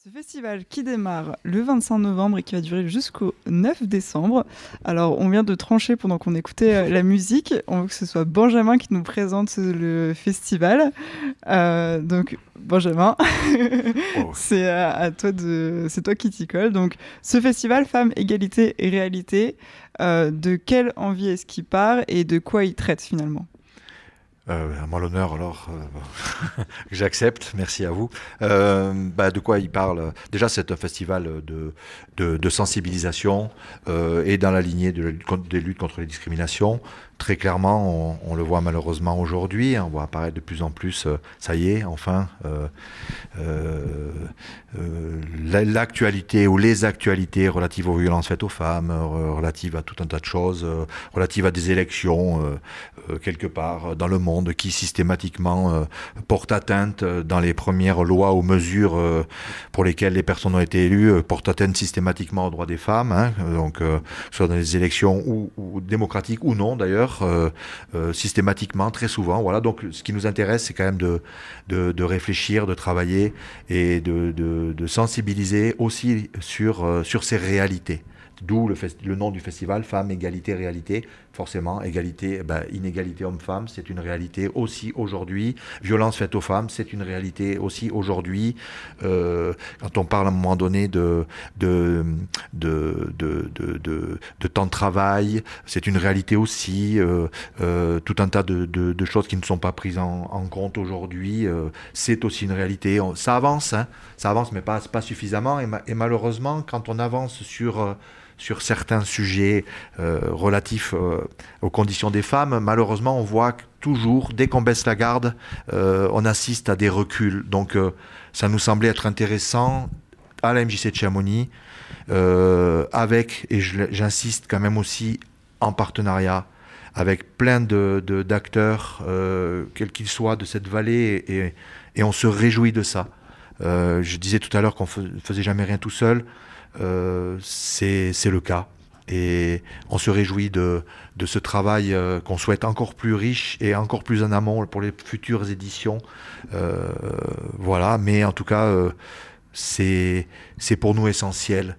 Ce festival qui démarre le 25 novembre et qui va durer jusqu'au 9 décembre. Alors, on vient de trancher pendant qu'on écoutait la musique. On veut que ce soit Benjamin qui nous présente le festival. Donc, Benjamin, Oh. c'est toi qui t'y colle. Donc, ce festival Femmes, Égalité et Réalité, de quelle envie est-ce qu'il part et de quoi il traite finalement? À moi l'honneur alors, j'accepte, merci à vous. De quoi il parle? Déjà c'est un festival de sensibilisation et dans la lignée des luttes contre les discriminations. Très clairement, on le voit malheureusement aujourd'hui, on voit apparaître de plus en plus, ça y est, enfin, l'actualité ou les actualités relatives aux violences faites aux femmes, relatives à tout un tas de choses, relatives à des élections quelque part dans le monde qui systématiquement portent atteinte dans les premières lois ou mesures pour lesquelles les personnes ont été élues, portent atteinte systématiquement aux droits des femmes, hein, donc soit dans les élections ou démocratiques ou non d'ailleurs, systématiquement, très souvent. Voilà, donc ce qui nous intéresse, c'est quand même de réfléchir, de travailler et de sensibiliser aussi sur ces réalités. D'où le nom du festival, Femmes, Égalité, Réalité. Forcément, égalité, inégalité homme-femme, c'est une réalité aussi aujourd'hui. Violence faite aux femmes, c'est une réalité aussi aujourd'hui. Quand on parle à un moment donné de temps de travail, c'est une réalité aussi. Tout un tas de choses qui ne sont pas prises en compte aujourd'hui, c'est aussi une réalité. Ça avance, hein, ça avance, mais pas suffisamment. Et malheureusement, quand on avance sur certains sujets relatifs aux conditions des femmes, malheureusement, on voit que toujours, dès qu'on baisse la garde, on assiste à des reculs. Donc, ça nous semblait être intéressant à la MJC de Chamonix, avec, et j'insiste quand même aussi, en partenariat avec plein d'acteurs, quels qu'ils soient, de cette vallée, et on se réjouit de ça. Je disais tout à l'heure qu'on ne faisait jamais rien tout seul. C'est le cas. Et on se réjouit de ce travail qu'on souhaite encore plus riche et encore plus en amont pour les futures éditions. Voilà, mais en tout cas, c'est pour nous essentiel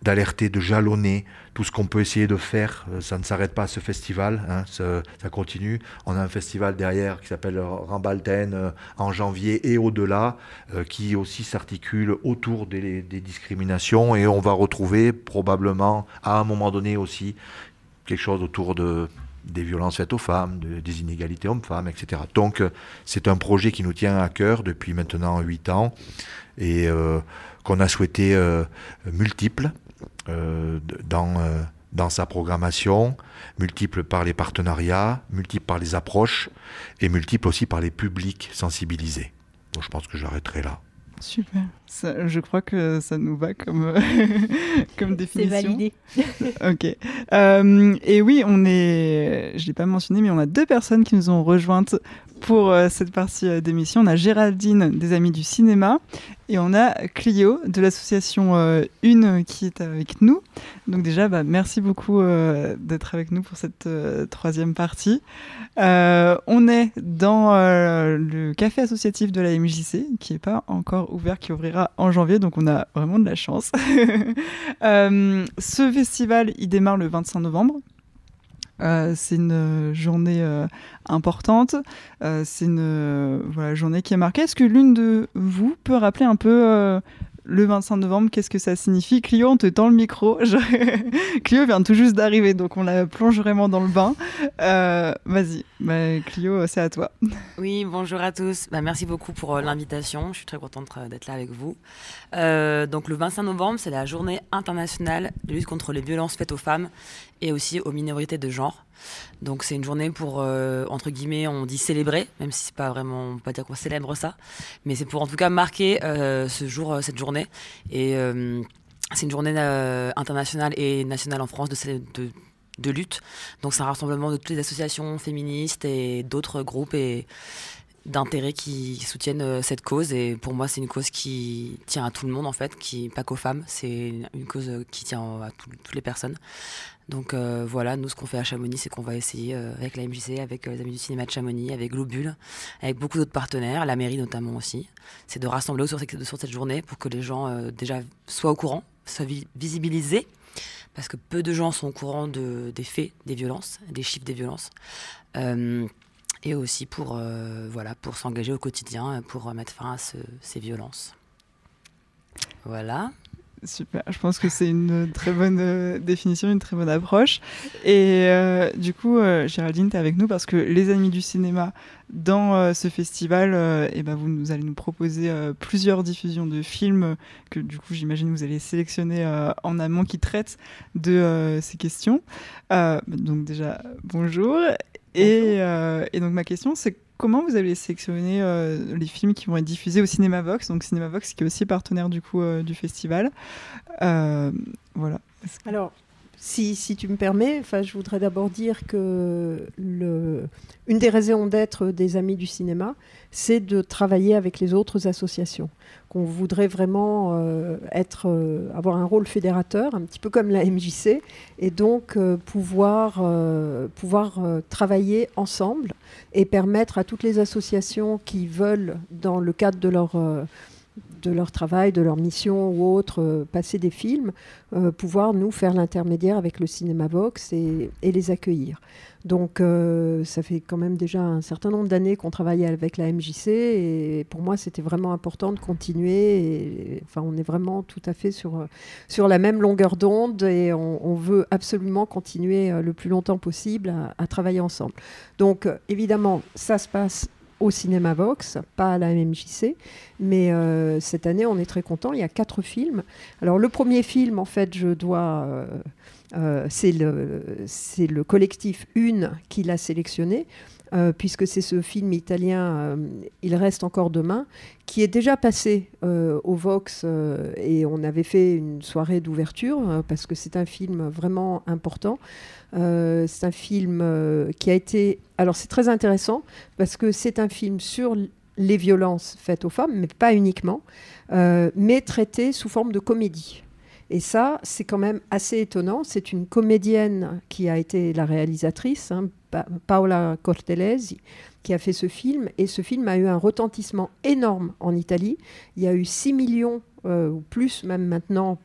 d'alerter, de jalonner tout ce qu'on peut essayer de faire. Ça ne s'arrête pas à ce festival, hein, ça continue. On a un festival derrière qui s'appelle Rambalten en janvier et au-delà, qui aussi s'articule autour des discriminations, et on va retrouver probablement à un moment donné aussi quelque chose autour des violences faites aux femmes, des inégalités hommes-femmes, etc. Donc c'est un projet qui nous tient à cœur depuis maintenant 8 ans, et qu'on a souhaité multiple dans sa programmation, multiple par les partenariats, multiple par les approches, et multiple aussi par les publics sensibilisés. Bon, je pense que j'arrêterai là. Super. Je crois que ça nous va comme, comme définition. C'est validé. Ok. Et oui, je ne l'ai pas mentionné, mais on a 2 personnes qui nous ont rejointes pour cette partie d'émission. On a Géraldine des Amis du Cinéma et on a Clio de l'association Une qui est avec nous. Donc déjà, merci beaucoup d'être avec nous pour cette 3e partie. On est dans le café associatif de la MJC qui n'est pas encore ouvert, qui ouvrira en janvier, donc on a vraiment de la chance. Ce festival, il démarre le 25 novembre. C'est une journée importante. C'est une journée qui est marquée. Est-ce que l'une de vous peut rappeler un peu le 25 novembre, qu'est-ce que ça signifie? Clio, on te tend le micro. Clio vient tout juste d'arriver, donc on la plonge vraiment dans le bain. Vas-y, Clio, c'est à toi. Oui, bonjour à tous. Merci beaucoup pour l'invitation. Je suis très contente d'être là avec vous. Donc le 25 novembre, c'est la journée internationale de lutte contre les violences faites aux femmes et aussi aux minorités de genre. Donc c'est une journée pour, entre guillemets, on dit célébrer, même si c'est pas vraiment, on peut pas dire qu'on célèbre ça, mais c'est pour en tout cas marquer cette journée. Et c'est une journée internationale et nationale en France de lutte. Donc c'est un rassemblement de toutes les associations féministes et d'autres groupes et d'intérêts qui soutiennent cette cause. Et pour moi, c'est une cause qui tient à tout le monde, en fait, pas qu'aux femmes. C'est une cause qui tient à toutes les personnes. Donc voilà, nous ce qu'on fait à Chamonix, c'est qu'on va essayer avec la MJC, avec les Amis du cinéma de Chamonix, avec Globule, avec beaucoup d'autres partenaires, la mairie notamment aussi, c'est de rassembler sur cette journée pour que les gens déjà soient au courant, soient visibilisés, parce que peu de gens sont au courant des faits, des violences, des chiffres des violences, et aussi pour s'engager au quotidien, pour mettre fin à ces violences. Voilà. Super, je pense que c'est une très bonne définition, une très bonne approche. Et du coup, Géraldine, tu es avec nous parce que les Amis du cinéma, dans ce festival, vous allez nous proposer plusieurs diffusions de films que du coup, j'imagine, vous allez sélectionner en amont qui traitent de ces questions. Donc déjà, bonjour. Et donc ma question, c'est comment vous allez sélectionner les films qui vont être diffusés au Cinéma Vox, donc Cinéma Vox qui est aussi partenaire du coup du festival. Voilà. Alors, si tu me permets, je voudrais d'abord dire que une des raisons d'être des Amis du cinéma, c'est de travailler avec les autres associations. Qu'on voudrait vraiment avoir un rôle fédérateur, un petit peu comme la MJC, et donc pouvoir travailler ensemble et permettre à toutes les associations qui veulent, dans le cadre de leur travail, de leur mission ou autre, passer des films, pouvoir nous faire l'intermédiaire avec le Cinéma Vox et les accueillir. Donc ça fait quand même déjà un certain nombre d'années qu'on travaille avec la MJC et pour moi c'était vraiment important de continuer. On est vraiment tout à fait sur la même longueur d'onde et on veut absolument continuer le plus longtemps possible à travailler ensemble. Donc évidemment ça se passe au Cinéma Vox, pas à la MJC, mais cette année on est très content. Il y a 4 films. Alors le premier film, en fait, c'est le collectif Une qui l'a sélectionné, puisque c'est ce film italien Il reste encore demain, qui est déjà passé au Vox et on avait fait une soirée d'ouverture parce que c'est un film vraiment important. C'est un film qui a été... Alors c'est très intéressant parce que c'est un film sur les violences faites aux femmes, mais pas uniquement, mais traité sous forme de comédie. Et ça, c'est quand même assez étonnant. C'est une comédienne qui a été la réalisatrice, Paola Cortellesi, qui a fait ce film. Et ce film a eu un retentissement énorme en Italie. Il y a eu 6 millions, ou plus même maintenant,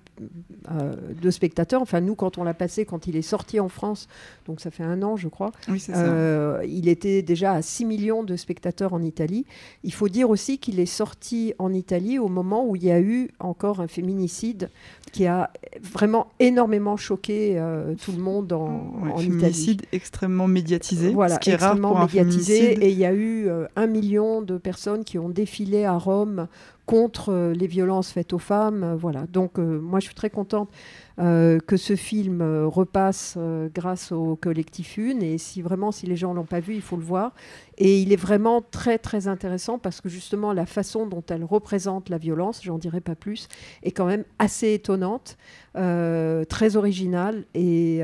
de spectateurs. Enfin, nous, quand on l'a passé, quand il est sorti en France, donc ça fait 1 an, je crois, oui, c'est ça. Il était déjà à 6 millions de spectateurs en Italie. Il faut dire aussi qu'il est sorti en Italie au moment où il y a eu encore un féminicide qui a vraiment énormément choqué tout le monde en Italie. Féminicide extrêmement médiatisé, voilà, ce qui est rare pour un féminicide. Et il y a eu 1 million de personnes qui ont défilé à Rome contre les violences faites aux femmes. Voilà. Donc moi, je suis très contente que ce film repasse grâce au collectif Une. Et si les gens ne l'ont pas vu, il faut le voir. Et il est vraiment très, très intéressant parce que justement, la façon dont elle représente la violence, j'en dirai pas plus, est quand même assez étonnante, très originale. Et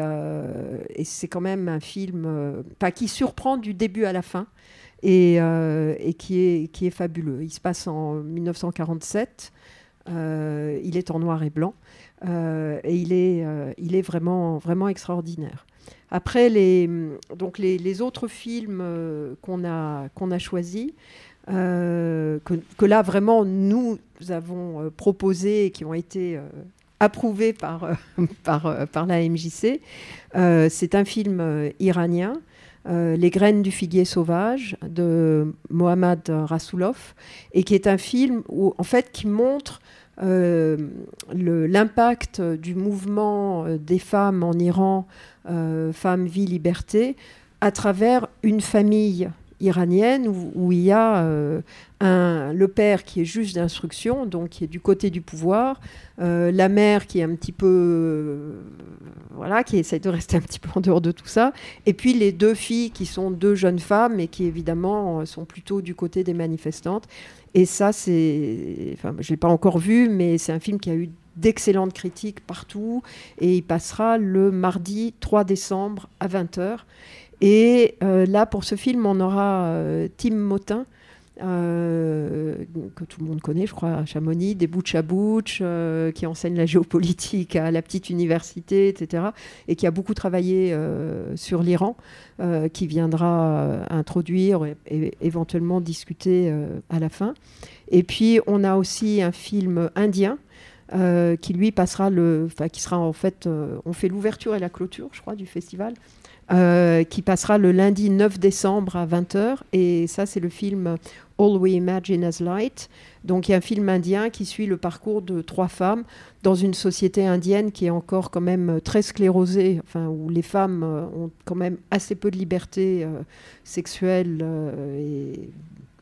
c'est quand même un film qui surprend du début à la fin. Et qui est fabuleux. Il se passe en 1947, il est en noir et blanc, et il est vraiment, vraiment extraordinaire. Après, les autres films qu'on a choisis, que là, vraiment, nous avons proposés et qui ont été approuvés par la MJC, c'est un film iranien, Les graines du figuier sauvage de Mohammad Rasoulov, et qui est un film qui montre l'impact du mouvement des femmes en Iran, Femmes, Vie, Liberté, à travers une famille iranienne où il y a le père qui est juge d'instruction, donc qui est du côté du pouvoir, la mère qui est un petit peu qui essaie de rester un petit peu en dehors de tout ça, et puis les 2 filles qui sont 2 jeunes femmes et qui évidemment sont plutôt du côté des manifestantes. Et ça, je ne l'ai pas encore vu, mais c'est un film qui a eu d'excellentes critiques partout, et il passera le mardi 3 décembre à 20h. Et là, pour ce film, on aura Tim Motin, que tout le monde connaît, je crois, à Chamonix, des Butch à Butch, qui enseigne la géopolitique à la petite université, etc., et qui a beaucoup travaillé sur l'Iran, qui viendra introduire et éventuellement discuter à la fin. Et puis, on a aussi un film indien qui lui passera qui sera en fait, on fait l'ouverture et la clôture, je crois, du festival, qui passera le lundi 9 décembre à 20h. Et ça, c'est le film All We Imagine as Light. Donc, il y a un film indien qui suit le parcours de 3 femmes dans une société indienne qui est encore quand même très sclérosée, enfin, où les femmes ont quand même assez peu de liberté sexuelle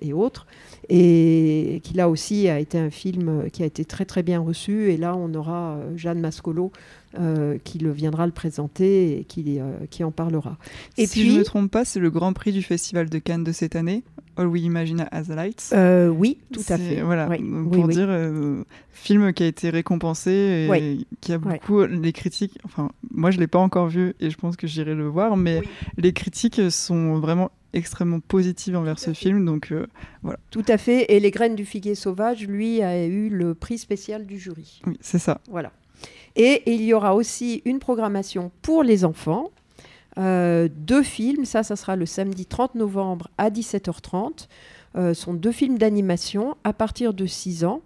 et autres. Et qui là aussi a été un film qui a été très très bien reçu. Et là, on aura Jeanne Mascolo qui viendra le présenter et qui en parlera. Et si puis, je ne me trompe pas, c'est le Grand Prix du Festival de Cannes de cette année, All We Imagine as Lights. Oui, tout à fait. Voilà, oui, pour oui, dire, film qui a été récompensé et Oui. qui a beaucoup... Les critiques, enfin, moi je ne l'ai pas encore vu et je pense que j'irai le voir, mais les critiques sont vraiment extrêmement positives envers ce film, donc voilà. Tout à fait, et Les Graines du Figuier Sauvage, lui, a eu le prix spécial du jury. Oui, c'est ça. Voilà. Et il y aura aussi une programmation pour les enfants, 2 films, ça sera le samedi 30 novembre à 17h30. Sont 2 films d'animation à partir de 6 ans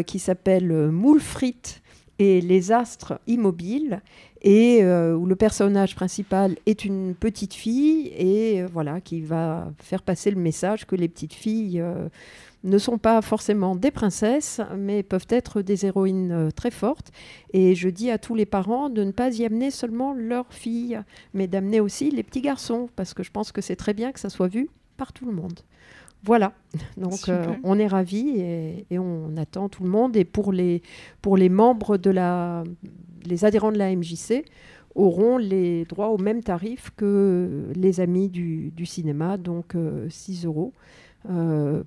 qui s'appellent Moules frites et Les astres immobiles, et où le personnage principal est une petite fille et voilà, qui va faire passer le message que les petites filles ne sont pas forcément des princesses, mais peuvent être des héroïnes très fortes. Et je dis à tous les parents de ne pas y amener seulement leurs filles, mais d'amener aussi les petits garçons, parce que je pense que c'est très bien que ça soit vu par tout le monde. Voilà, donc on est ravis et on attend tout le monde. Et pour les membres les adhérents de la MJC auront les droits au même tarif que les amis du cinéma, donc 6 €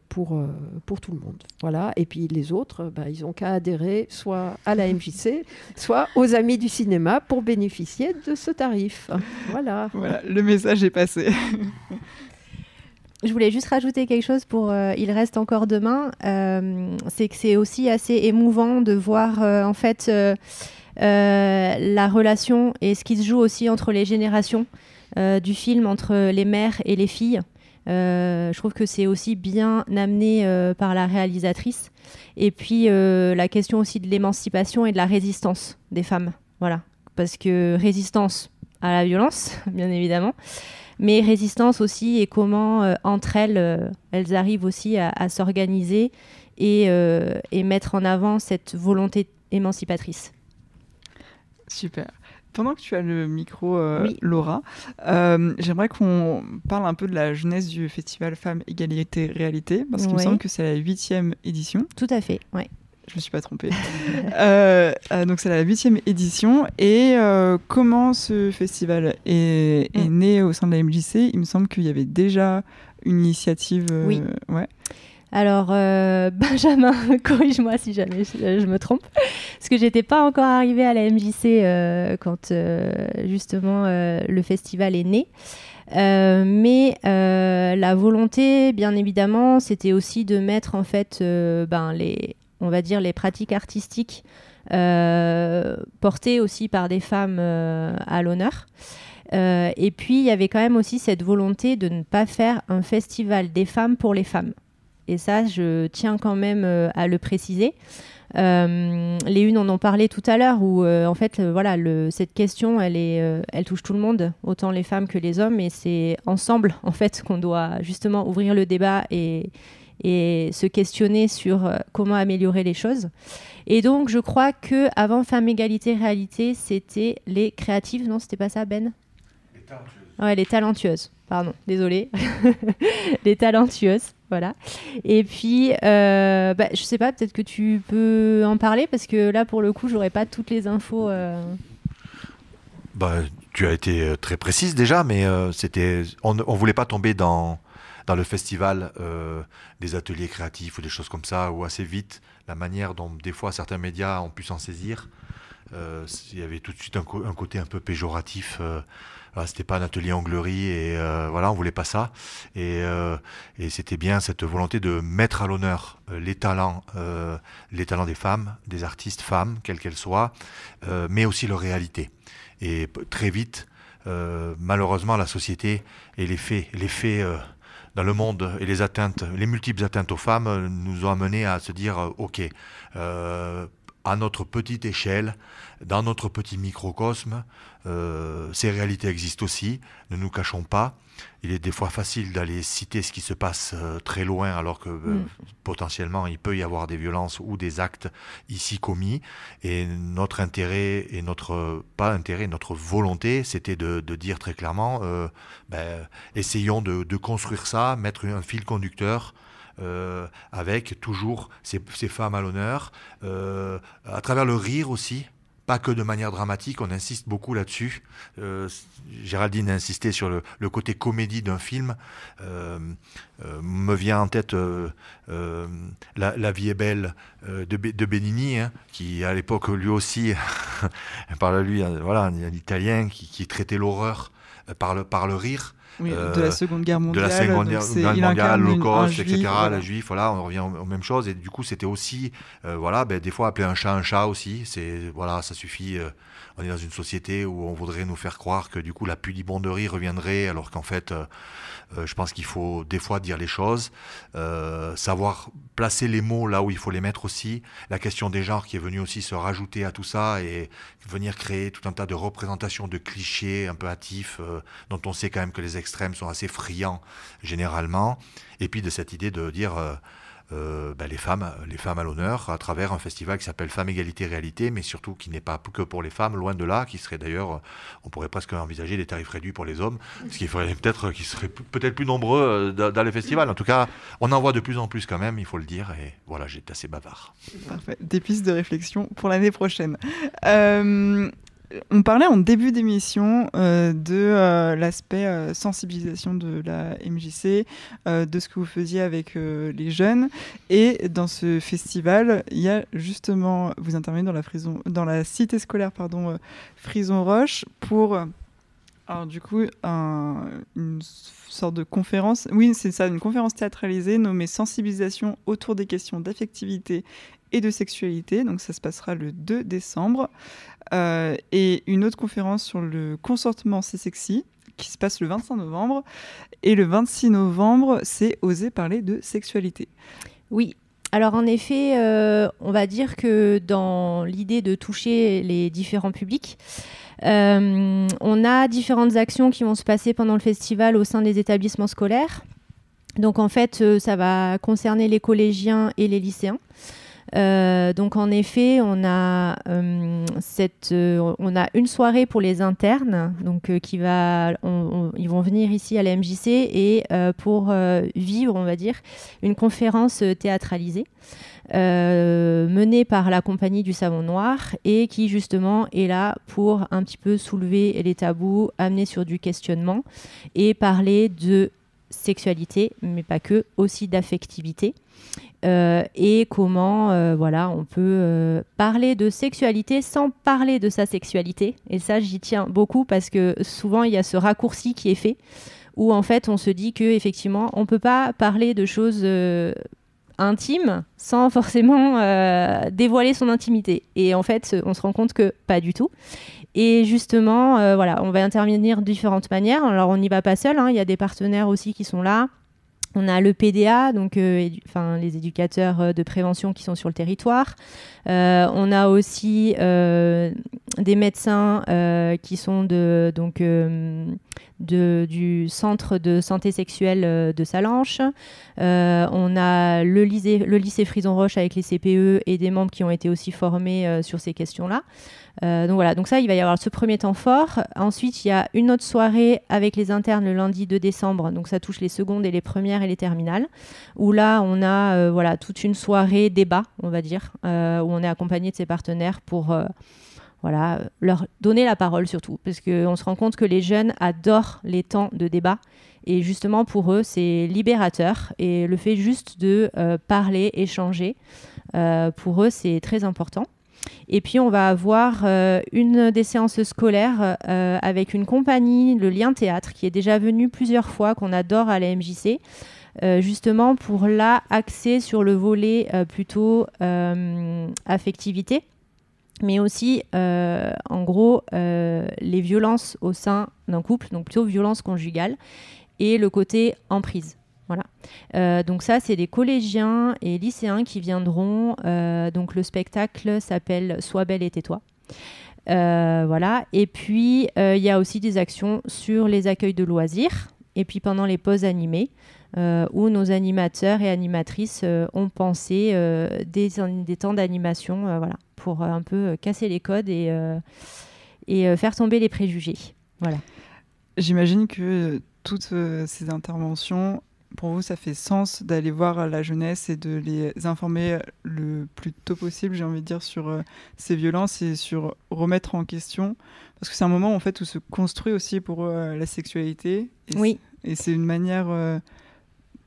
pour tout le monde. Voilà. Et puis les autres, ils n'ont qu'à adhérer soit à la MJC, soit aux amis du cinéma pour bénéficier de ce tarif. Voilà. Voilà, le message est passé. Je voulais juste rajouter quelque chose pour Il reste encore demain. C'est que c'est aussi assez émouvant de voir en fait la relation et ce qui se joue aussi entre les générations du film, entre les mères et les filles. Je trouve que c'est aussi bien amené par la réalisatrice. Et puis la question aussi de l'émancipation et de la résistance des femmes. Voilà. Parce que résistance à la violence, bien évidemment, mais résistance aussi et comment entre elles, elles arrivent aussi à s'organiser et mettre en avant cette volonté émancipatrice. Super. Pendant que tu as le micro, Oui. Laura, j'aimerais qu'on parle un peu de la jeunesse du festival Femmes, Égalité, Réalité, parce qu'il me Ouais. semble que c'est la 8e édition. Tout à fait, ouais. Je me suis pas trompée. Donc c'est la 8e édition. Et comment ce festival est né au sein de la MJC? Il me semble qu'il y avait déjà une initiative. Oui. Ouais. Alors, Benjamin, corrige-moi si jamais je me trompe, parce que j'étais pas encore arrivée à la MJC quand justement le festival est né. Mais la volonté, bien évidemment, c'était aussi de mettre en fait on va dire les pratiques artistiques portées aussi par des femmes à l'honneur. Et puis, il y avait quand même aussi cette volonté de ne pas faire un festival des femmes pour les femmes. Et ça, je tiens quand même à le préciser. Les unes en ont parlé tout à l'heure, où en fait, voilà, cette question, elle touche tout le monde, autant les femmes que les hommes, et c'est ensemble, en fait, qu'on doit justement ouvrir le débat et se questionner sur comment améliorer les choses. Et donc, je crois que avant Femmes, Égalité, Réalité, c'était les créatives. Non, c'était pas ça, Ben ? Les talentueuses. Ouais, les talentueuses. Pardon, désolée. Les talentueuses, voilà. Et puis, je sais pas, peut-être que tu peux en parler, parce que là, pour le coup, j'aurais pas toutes les infos. Tu as été très précise déjà, mais on voulait pas tomber dans le festival des ateliers créatifs ou des choses comme ça, où assez vite, la manière dont des fois certains médias ont pu s'en saisir il y avait tout de suite un côté un peu péjoratif. Voilà, c'était pas un atelier anglerie et voilà, on voulait pas ça. Et c'était bien cette volonté de mettre à l'honneur les talents des femmes, des artistes femmes, quelles qu'elles soient, mais aussi leur réalité. Et très vite, malheureusement, la société et les faits dans le monde et les multiples atteintes aux femmes nous ont amenés à se dire ok, à notre petite échelle, dans notre petit microcosme, ces réalités existent aussi, ne nous cachons pas. Il est des fois facile d'aller citer ce qui se passe très loin alors que potentiellement il peut y avoir des violences ou des actes ici commis. Et notre intérêt et notre volonté, c'était de dire très clairement, essayons de construire ça, mettre un fil conducteur avec toujours ces femmes à l'honneur, à travers le rire aussi. Pas que de manière dramatique, on insiste beaucoup là-dessus. Géraldine a insisté sur le côté comédie d'un film. Me vient en tête La vie est belle de Benigni, hein, qui à l'époque lui aussi, par lui, voilà, un Italien qui traitait l'horreur par le rire. Oui, de la Seconde Guerre mondiale. De la Seconde Guerre mondiale, l'Holocauste, etc. Voilà. La juif, voilà, on revient aux mêmes choses. Et du coup, c'était aussi, des fois, appeler un chat aussi. Ça suffit. On est dans une société où on voudrait nous faire croire que du coup, la pudibonderie reviendrait, alors qu'en fait, je pense qu'il faut des fois dire les choses, savoir placer les mots là où il faut les mettre aussi. La question des genres qui est venue aussi se rajouter à tout ça et venir créer tout un tas de représentations, de clichés un peu hâtifs, dont on sait quand même que les extrêmes sont assez friands généralement. Et puis de cette idée de dire les femmes à l'honneur à travers un festival qui s'appelle Femmes, Égalité, Réalité, mais surtout qui n'est pas que pour les femmes, loin de là, qui serait d'ailleurs, on pourrait presque envisager des tarifs réduits pour les hommes, ce qui ferait qui seraient peut-être plus nombreux dans les festivals. En tout cas, on en voit de plus en plus quand même, il faut le dire, et voilà, j'étais assez bavard. Parfait. Des pistes de réflexion pour l'année prochaine. On parlait en début d'émission de l'aspect sensibilisation de la MJC, de ce que vous faisiez avec les jeunes. Et dans ce festival, il y a justement, vous intervenez dans la cité scolaire Frison Roche pour... Alors du coup, une sorte de conférence, oui c'est ça, une conférence théâtralisée nommée Sensibilisation autour des questions d'affectivité et de sexualité, donc ça se passera le 2 décembre, et une autre conférence sur le consentement c'est sexy, qui se passe le 25 novembre, et le 26 novembre, c'est Oser parler de sexualité. Oui. Alors en effet, on va dire que dans l'idée de toucher les différents publics, on a différentes actions qui vont se passer pendant le festival au sein des établissements scolaires. Donc en fait, ça va concerner les collégiens et les lycéens. Donc en effet, on a une soirée pour les internes, donc ils vont venir ici à la MJC et pour vivre, on va dire, une conférence théâtralisée menée par la compagnie du Savon Noir et qui justement est là pour un petit peu soulever les tabous, amener sur du questionnement et parler de sexualité, mais pas que, aussi d'affectivité. Et comment on peut parler de sexualité sans parler de sa sexualité. Et ça, j'y tiens beaucoup parce que souvent, il y a ce raccourci qui est fait où en fait, on se dit qu'effectivement, on ne peut pas parler de choses intimes sans forcément dévoiler son intimité. Et en fait, on se rend compte que pas du tout. Et justement, on va intervenir de différentes manières. Alors, on n'y va pas seul, hein. Il y a des partenaires aussi qui sont là. On a le PDA, donc les éducateurs de prévention qui sont sur le territoire. On a aussi des médecins qui sont du centre de santé sexuelle de Salanches. On a le lycée Frison Roche avec les CPE et des membres qui ont été aussi formés sur ces questions-là. Donc ça, il va y avoir ce premier temps fort. Ensuite, il y a une autre soirée avec les internes le lundi 2 décembre. Donc ça touche les secondes et les premières et les terminales. Où là, on a toute une soirée débat, on va dire, où on est accompagné de ses partenaires pour leur donner la parole surtout. Parce qu'on se rend compte que les jeunes adorent les temps de débat. Et justement, pour eux, c'est libérateur. Et le fait juste de parler, échanger, pour eux, c'est très important. Et puis, on va avoir une des séances scolaires avec une compagnie, le Lien Théâtre, qui est déjà venue plusieurs fois, qu'on adore à la MJC, justement pour là axer sur le volet plutôt affectivité, mais aussi, en gros, les violences au sein d'un couple, donc plutôt violence conjugale, et le côté emprise. Voilà. Donc ça, c'est des collégiens et lycéens qui viendront. Donc le spectacle s'appelle Sois belle et tais-toi. Voilà. Et puis, il y a aussi des actions sur les accueils de loisirs. Et puis pendant les pauses animées, où nos animateurs et animatrices ont pensé des temps d'animation voilà, pour un peu casser les codes et faire tomber les préjugés. Voilà. J'imagine que toutes ces interventions, pour vous, ça fait sens d'aller voir la jeunesse et de les informer le plus tôt possible, j'ai envie de dire, sur ces violences et sur remettre en question. Parce que c'est un moment en fait, où se construit aussi pour eux la sexualité. Et oui. Et c'est une manière,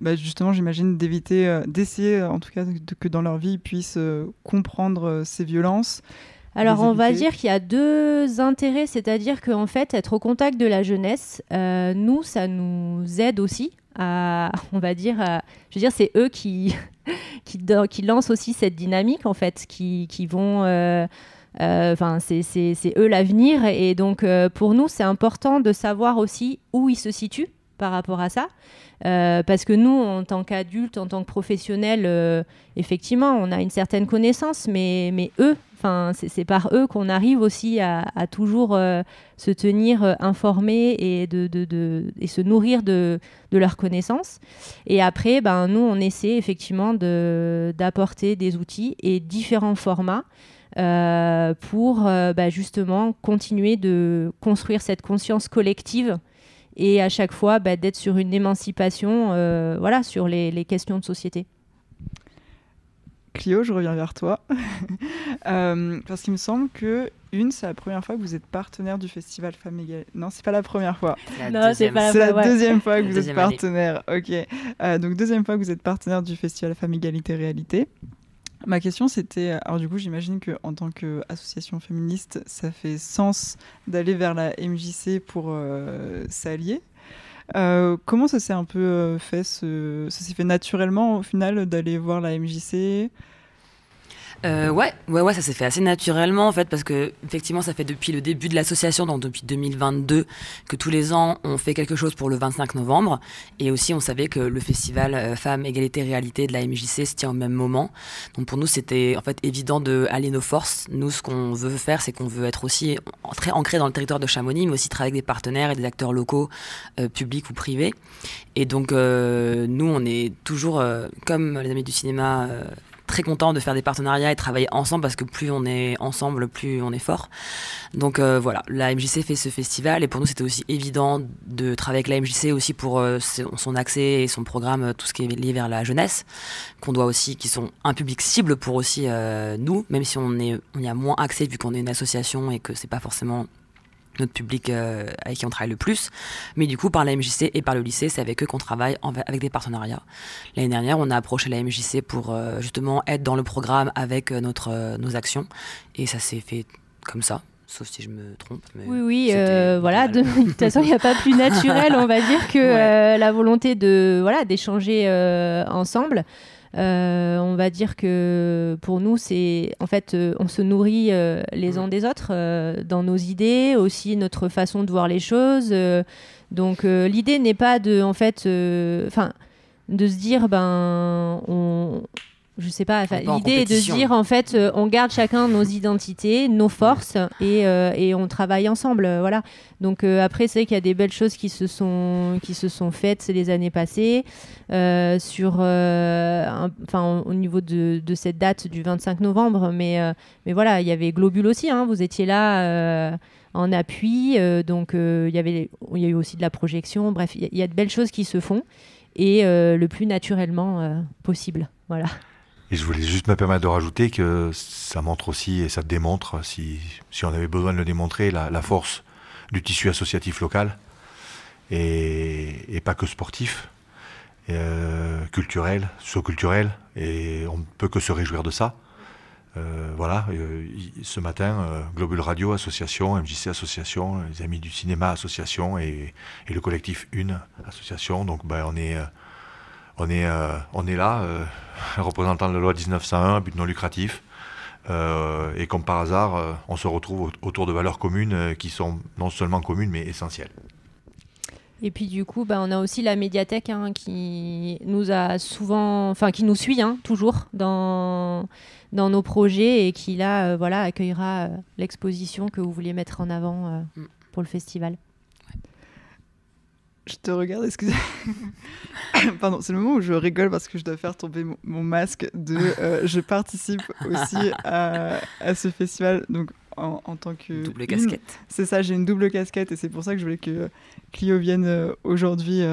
justement, j'imagine, d'éviter, d'essayer en tout cas que dans leur vie, ils puissent comprendre ces violences. Alors, on va dire qu'il y a deux intérêts, c'est-à-dire qu'en fait, être au contact de la jeunesse, nous, ça nous aide aussi à, on va dire, je veux dire, c'est eux qui lancent aussi cette dynamique, en fait, qui vont... c'est eux l'avenir. Et donc, pour nous, c'est important de savoir aussi où ils se situent par rapport à ça. Parce que nous, en tant qu'adultes, en tant que professionnels, effectivement, on a une certaine connaissance, mais eux, c'est par eux qu'on arrive aussi à toujours se tenir informés et et se nourrir de leurs connaissances. Et après, nous, on essaie effectivement d'apporter des outils et différents formats pour justement continuer de construire cette conscience collective et à chaque fois d'être sur une émancipation voilà, sur les questions de société. Clio, je reviens vers toi. Parce qu'il me semble que c'est la première fois que vous êtes partenaire du Festival Femmes Égalité. Non, c'est pas la première fois. C'est la deuxième fois que vous êtes partenaire. Ok. Donc, deuxième fois que vous êtes partenaire du Festival Femmes Égalité Réalité. Ma question, c'était... Alors du coup, j'imagine qu'en tant qu'association féministe, ça fait sens d'aller vers la MJC pour s'allier. Comment ça s'est un peu fait Ça s'est fait naturellement, au final, d'aller voir la MJC ? Ouais, ça s'est fait assez naturellement en fait, parce que effectivement ça fait depuis le début de l'association, donc depuis 2022, que tous les ans on fait quelque chose pour le 25 novembre, et aussi on savait que le festival Femmes, Égalité, Réalité de la MJC se tient au même moment, donc pour nous c'était en fait évident de allier nos forces. Nous, ce qu'on veut faire, c'est qu'on veut être aussi très ancré dans le territoire de Chamonix, mais aussi travailler avec des partenaires et des acteurs locaux, publics ou privés, et donc nous on est toujours, comme les Amis du cinéma, très content de faire des partenariats et travailler ensemble, parce que plus on est ensemble, plus on est fort. Donc voilà, la MJC fait ce festival, et pour nous c'était aussi évident de travailler avec la MJC aussi pour son accès et son programme, tout ce qui est lié vers la jeunesse, qui sont un public cible pour aussi nous, même si on y a moins accès vu qu'on est une association et que c'est pas forcément notre public avec qui on travaille le plus, mais du coup par la MJC et par le lycée, c'est avec eux qu'on travaille avec des partenariats. L'année dernière, on a approché la MJC pour justement être dans le programme avec nos actions, et ça s'est fait comme ça, sauf si je me trompe. Mais oui, voilà, de toute façon il n'y a pas plus naturel, on va dire, que la volonté d'échanger ensemble. On va dire que pour nous, c'est en fait, on se nourrit les uns des autres dans nos idées, aussi notre façon de voir les choses. Donc l'idée n'est pas de se dire je sais pas, l'idée est de se dire en fait on garde chacun nos identités, nos forces, et on travaille ensemble, voilà. Donc après, c'est vrai qu'il y a des belles choses qui se sont faites les années passées sur au niveau de cette date du 25 novembre, mais voilà, il y avait Globule aussi, hein, vous étiez là en appui, donc il y a eu aussi de la projection, bref, il y a de belles choses qui se font, et le plus naturellement possible, voilà. Et je voulais juste me permettre de rajouter que ça montre aussi, et ça démontre, si on avait besoin de le démontrer, la force du tissu associatif local, et pas que sportif, culturel, socio-culturel, et on ne peut que se réjouir de ça. Voilà, ce matin, Globule Radio Association, MJC Association, les Amis du Cinéma Association et le collectif Une Association. Donc on est là, représentant la loi 1901, but non lucratif. Et comme par hasard, on se retrouve autour de valeurs communes qui sont non seulement communes mais essentielles. Et puis du coup, on a aussi la médiathèque qui nous a souvent, qui nous suit toujours dans nos projets et qui là, accueillera l'exposition que vous vouliez mettre en avant pour le festival. Je te regarde, excusez. Pardon, c'est le moment où je rigole parce que je dois faire tomber mon masque de je participe aussi à ce festival. Donc en tant que double casquette. C'est ça, j'ai une double casquette et c'est pour ça que je voulais que Clio vienne aujourd'hui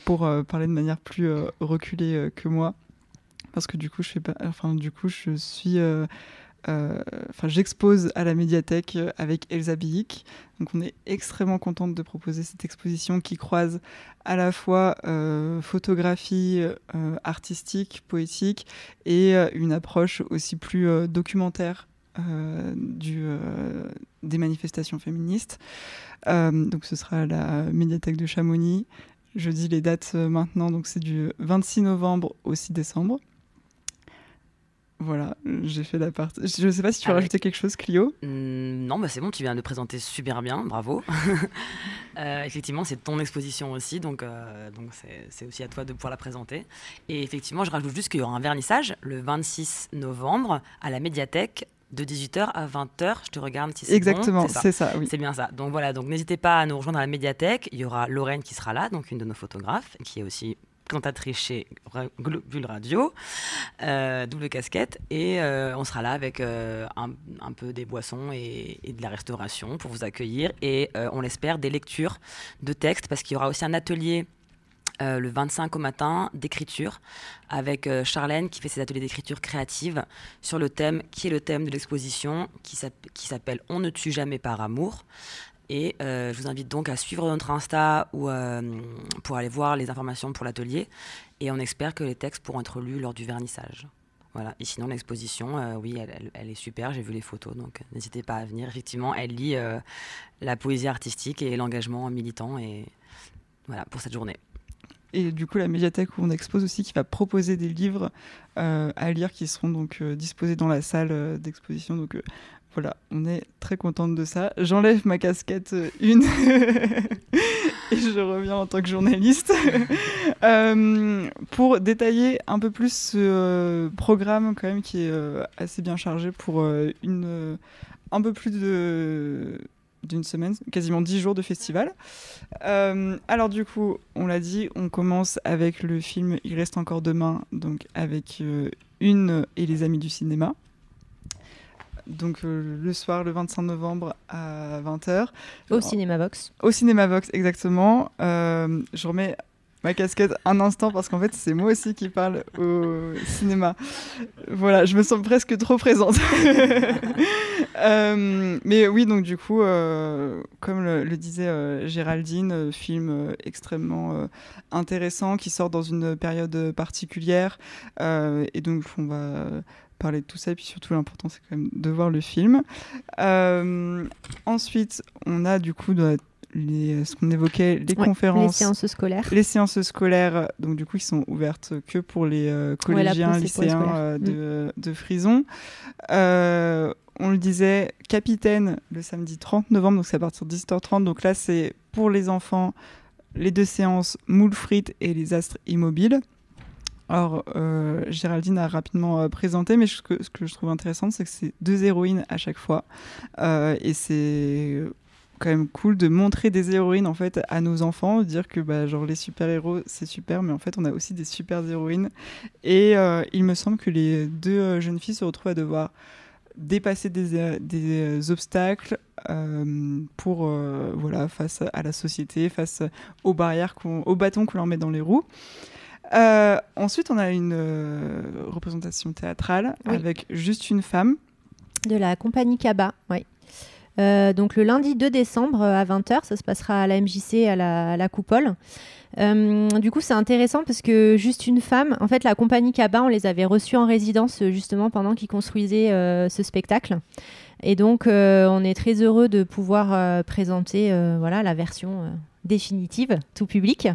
pour parler de manière plus reculée que moi, parce que du coup je suis j'expose à la médiathèque avec Elsa Billick. Donc on est extrêmement contente de proposer cette exposition qui croise à la fois photographie artistique, poétique et une approche aussi plus documentaire des manifestations féministes. Donc ce sera à la médiathèque de Chamonix. Je dis les dates maintenant, donc c'est du 26 novembre au 6 décembre. Voilà, j'ai fait la partie. Je ne sais pas si tu veux rajouter quelque chose, Clio. Non, c'est bon, tu viens de présenter super bien, bravo. Effectivement, c'est ton exposition aussi, donc c'est aussi à toi de pouvoir la présenter. Et effectivement, je rajoute juste qu'il y aura un vernissage le 26 novembre à la médiathèque de 18h à 20h. Je te regarde si c'est exactement, bon. c'est ça, oui. C'est bien ça. Donc voilà, donc n'hésitez pas à nous rejoindre à la médiathèque. Il y aura Lorraine qui sera là, donc une de nos photographes, qui est aussi présentatrice chez Globule Radio, double casquette, et on sera là avec un peu des boissons et de la restauration pour vous accueillir, et on l'espère des lectures de textes, parce qu'il y aura aussi un atelier le 25 au matin d'écriture avec Charlène qui fait ses ateliers d'écriture créative sur le thème qui est le thème de l'exposition qui s'appelle « On ne tue jamais par amour ». Et je vous invite donc à suivre notre Insta ou pour aller voir les informations pour l'atelier. Et on espère que les textes pourront être lus lors du vernissage. Voilà. Et sinon, l'exposition, oui, elle est super. J'ai vu les photos, donc n'hésitez pas à venir. Effectivement, elle lit la poésie artistique et l'engagement militant. Et voilà, pour cette journée. Et du coup, la médiathèque où on expose aussi, qui va proposer des livres à lire qui seront donc disposés dans la salle d'exposition. Donc voilà, on est très contente de ça. J'enlève ma casquette une et je reviens en tant que journaliste pour détailler un peu plus ce programme quand même qui est assez bien chargé pour un peu plus d'une semaine, quasiment 10 jours de festival. Alors du coup, on l'a dit, on commence avec le film Il reste encore demain, donc avec Une et les Amis du cinéma. Donc le soir, le 25 novembre à 20h. Au Cinéma Vox. Au Cinéma Vox, exactement. Je remets ma casquette un instant parce qu'en fait, c'est moi aussi qui parle au cinéma. Voilà, je me sens presque trop présente. Mais oui, donc du coup, comme le disait Géraldine, film extrêmement intéressant qui sort dans une période particulière. Et donc, on va parler de tout ça, et puis surtout l'important c'est quand même de voir le film. Ensuite on a du coup ce qu'on évoquait, les conférences, les séances scolaires, donc du coup qui sont ouvertes que pour les collégiens, lycéens de Frison. On le disait, Capitaine le samedi 30 novembre, donc c'est à partir de 18h30, donc là c'est pour les enfants, les 2 séances Moules frites et les astres immobiles. Alors, Géraldine a rapidement présenté, mais ce que je trouve intéressant, c'est que c'est 2 héroïnes à chaque fois. Et c'est quand même cool de montrer des héroïnes en fait, à nos enfants, dire que genre, les super-héros, c'est super, mais en fait, on a aussi des super-héroïnes. Et il me semble que les 2 jeunes filles se retrouvent à devoir dépasser des obstacles pour, face à la société, face aux barrières, aux bâtons qu'on leur met dans les roues. Ensuite, on a une représentation théâtrale avec Juste une femme. De la compagnie Kaba, oui. Donc le lundi 2 décembre à 20h, ça se passera à la MJC à la Coupole. Du coup, c'est intéressant parce que juste une femme, en fait, la compagnie Cabas, on les avait reçus en résidence justement pendant qu'ils construisaient ce spectacle. Et donc, on est très heureux de pouvoir présenter la version définitive, tout public.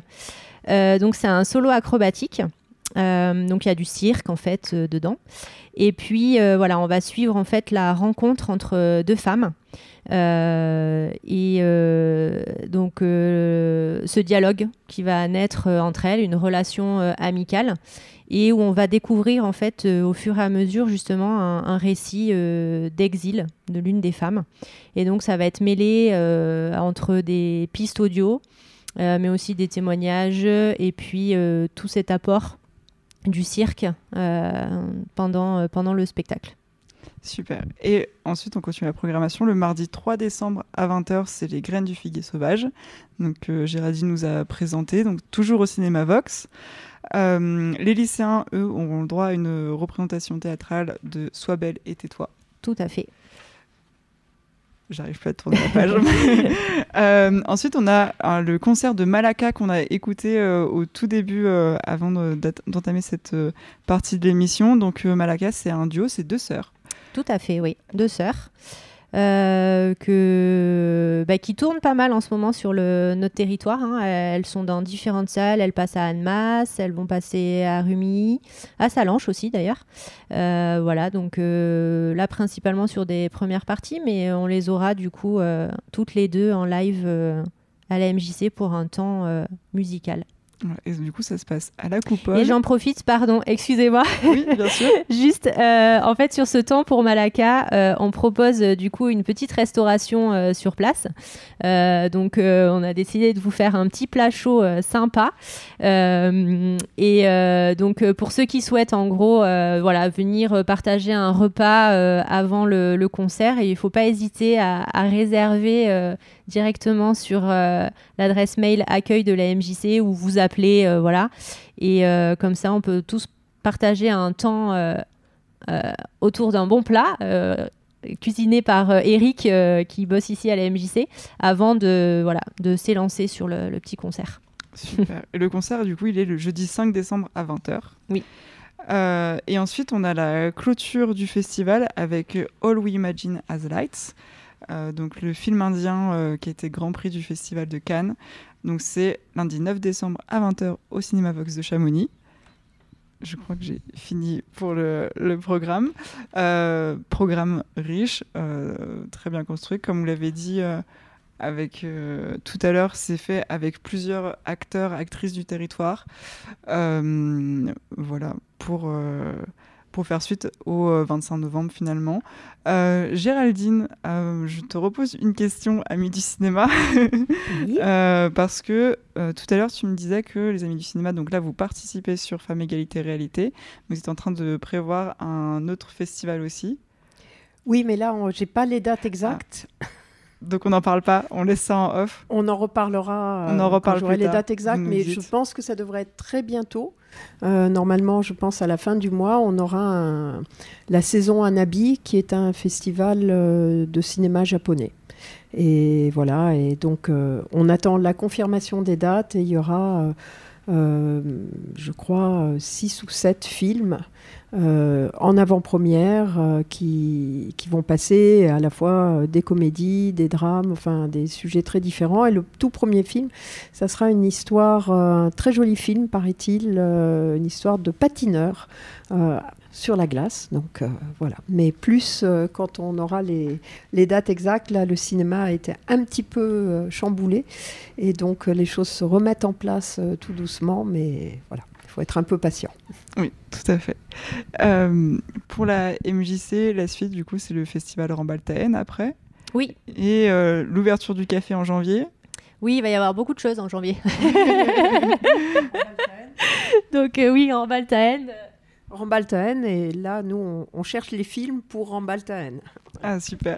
Donc, c'est un solo acrobatique. Donc, il y a du cirque en fait dedans. Et puis, on va suivre en fait la rencontre entre deux femmes. Ce dialogue qui va naître entre elles, une relation amicale, et où on va découvrir en fait au fur et à mesure justement un récit d'exil de l'une des femmes. Et donc ça va être mêlé entre des pistes audio, mais aussi des témoignages, et puis tout cet apport du cirque pendant le spectacle. Super. Et ensuite, on continue la programmation. Le mardi 3 décembre à 20h, c'est Les Graines du Figuier Sauvage. Donc, Géraldine nous a présenté, donc toujours au cinéma Vox. Les lycéens, eux, auront le droit à une représentation théâtrale de Sois belle et tais-toi. Tout à fait. J'arrive plus à tourner la page. Ensuite, on a le concert de Malaka qu'on a écouté au tout début avant d'entamer cette partie de l'émission. Donc, Malaka, c'est un duo, c'est deux sœurs. Tout à fait, oui. Deux sœurs qui tournent pas mal en ce moment sur notre territoire. Hein. Elles sont dans différentes salles. Elles passent à Annemasse, elles vont passer à Rumilly, à Salanches aussi d'ailleurs. Donc là principalement sur des premières parties, mais on les aura du coup toutes les deux en live à la MJC pour un temps musical. Et du coup, ça se passe à la Coupole. Et j'en profite, pardon, excusez-moi. Oui, bien sûr. Juste, en fait, sur ce temps pour Malaka, on propose du coup une petite restauration sur place. Donc, on a décidé de vous faire un petit plat chaud sympa. Donc, pour ceux qui souhaitent, en gros, venir partager un repas avant le concert, et il ne faut pas hésiter à réserver directement sur l'adresse mail accueil de la MJC ou vous appelez, et comme ça on peut tous partager un temps autour d'un bon plat cuisiné par Eric qui bosse ici à la MJC avant de s'élancer sur le petit concert. Super. Et le concert, du coup, il est le jeudi 5 décembre à 20h. Oui. Et ensuite, on a la clôture du festival avec All We Imagine as Lights. Donc le film indien qui a été Grand Prix du Festival de Cannes. Donc c'est lundi 9 décembre à 20h au Cinéma Vox de Chamonix. Je crois que j'ai fini pour le programme. Programme riche, très bien construit. Comme vous l'avez dit tout à l'heure, c'est fait avec plusieurs acteurs, actrices du territoire. Pour faire suite au 25 novembre finalement. Géraldine, je te repose une question, Amis du cinéma, oui. Parce que tout à l'heure tu me disais que les Amis du cinéma, donc là vous participez sur Femmes, Égalité, Réalité, vous êtes en train de prévoir un autre festival aussi. Oui, mais là j'ai pas les dates exactes. Donc on n'en parle pas, on laisse ça en off. On en reparlera quand j'aurai les dates exactes, mais je pense que ça devrait être très bientôt. Normalement, je pense à la fin du mois, on aura la saison Anabi, qui est un festival de cinéma japonais. Et voilà, et donc on attend la confirmation des dates, et il y aura, je crois, 6 ou 7 films en avant-première qui vont passer à la fois des comédies, des drames, enfin des sujets très différents. Et le tout premier film, ça sera une histoire, un très joli film, paraît-il, une histoire de patineur sur la glace. Donc voilà. Mais plus quand on aura les dates exactes, là le cinéma a été un petit peu chamboulé, et donc les choses se remettent en place tout doucement, mais voilà. Il faut être un peu patient. Oui, tout à fait. Pour la MJC, la suite, du coup, c'est le festival Rambaltaen après. Oui. Et l'ouverture du café en janvier. Oui, il va y avoir beaucoup de choses en janvier. Donc oui, Rambaltaen. Rambaltaen, et là, nous, on cherche les films pour Rambaltaen. Ah, super.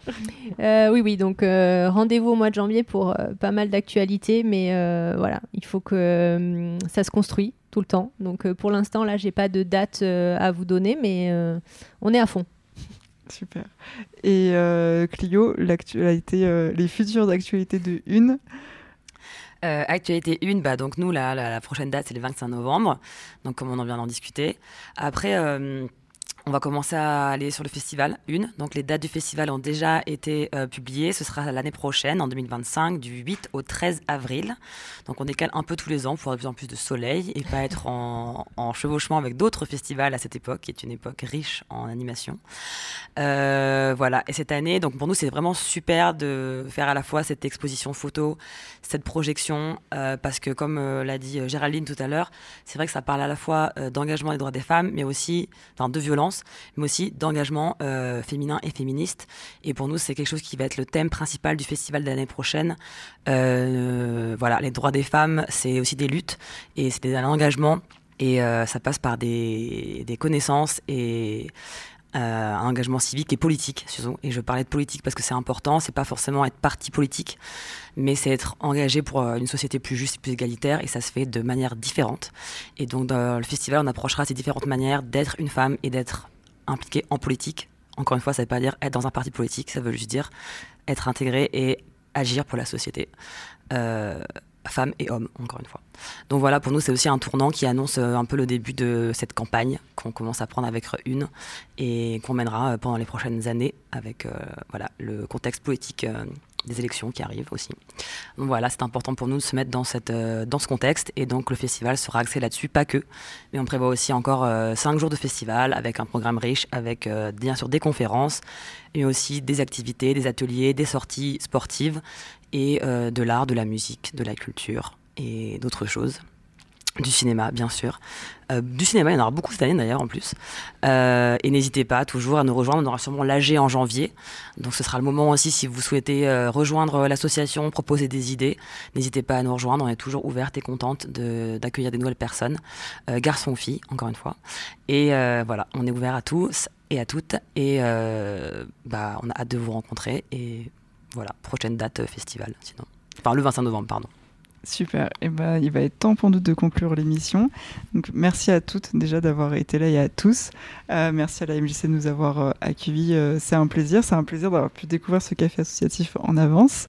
Oui, donc rendez-vous au mois de janvier pour pas mal d'actualités, mais voilà, il faut que ça se construit tout le temps. Donc pour l'instant, là, j'ai pas de date à vous donner, mais on est à fond. Super. Et Clio, l'actualité, les futures actualités de Une. Actualité 1, bah, donc nous, la prochaine date, c'est le 25 novembre, donc comme on en vient d'en discuter. Après, on va commencer à aller sur le festival 1. Donc les dates du festival ont déjà été publiées. Ce sera l'année prochaine, en 2025, du 8 au 13 avril. Donc on décale un peu tous les ans pour avoir de plus en plus de soleil et pas être en chevauchement avec d'autres festivals à cette époque, qui est une époque riche en animation. Voilà. Et cette année, donc pour nous, c'est vraiment super de faire à la fois cette exposition photo, cette projection, parce que comme l'a dit Géraldine tout à l'heure, c'est vrai que ça parle à la fois d'engagement des droits des femmes, mais aussi de violence, mais aussi d'engagement féminin et féministe. Et pour nous, c'est quelque chose qui va être le thème principal du festival de l'année prochaine. Voilà, les droits des femmes, c'est aussi des luttes et c'est un engagement. Et ça passe par des connaissances et un engagement civique et politique, surtout. Et je parlais de politique parce que c'est important, c'est pas forcément être parti politique, mais c'est être engagé pour une société plus juste et plus égalitaire, et ça se fait de manière différente. Et donc dans le festival, on approchera ces différentes manières d'être une femme et d'être impliquée en politique. Encore une fois, ça veut pas dire être dans un parti politique, ça veut juste dire être intégré et agir pour la société. Femmes et hommes, encore une fois. Donc voilà, pour nous, c'est aussi un tournant qui annonce un peu le début de cette campagne qu'on commence à prendre avec Une et qu'on mènera pendant les prochaines années avec voilà, le contexte politique des élections qui arrivent aussi. Donc voilà, c'est important pour nous de se mettre dans ce contexte, et donc le festival sera axé là-dessus, pas que, mais on prévoit aussi encore 5 jours de festival avec un programme riche, avec bien sûr des conférences, mais aussi des activités, des ateliers, des sorties sportives, et de l'art, de la musique, de la culture et d'autres choses. Du cinéma, bien sûr. Du cinéma, il y en aura beaucoup cette année d'ailleurs en plus. Et n'hésitez pas toujours à nous rejoindre. On aura sûrement l'AG en janvier. Donc ce sera le moment aussi, si vous souhaitez rejoindre l'association, proposer des idées. N'hésitez pas à nous rejoindre. On est toujours ouverte et contente d'accueillir des nouvelles personnes. Garçons, filles, encore une fois. Et voilà, on est ouvert à tous et à toutes. Et on a hâte de vous rencontrer. Et voilà, prochaine date festival, sinon. Enfin, le 25 novembre, pardon. Super. Et il va être temps pour nous de conclure l'émission. Donc, merci à toutes déjà d'avoir été là et à tous. Merci à la MJC de nous avoir accueillis. C'est un plaisir d'avoir pu découvrir ce café associatif en avance.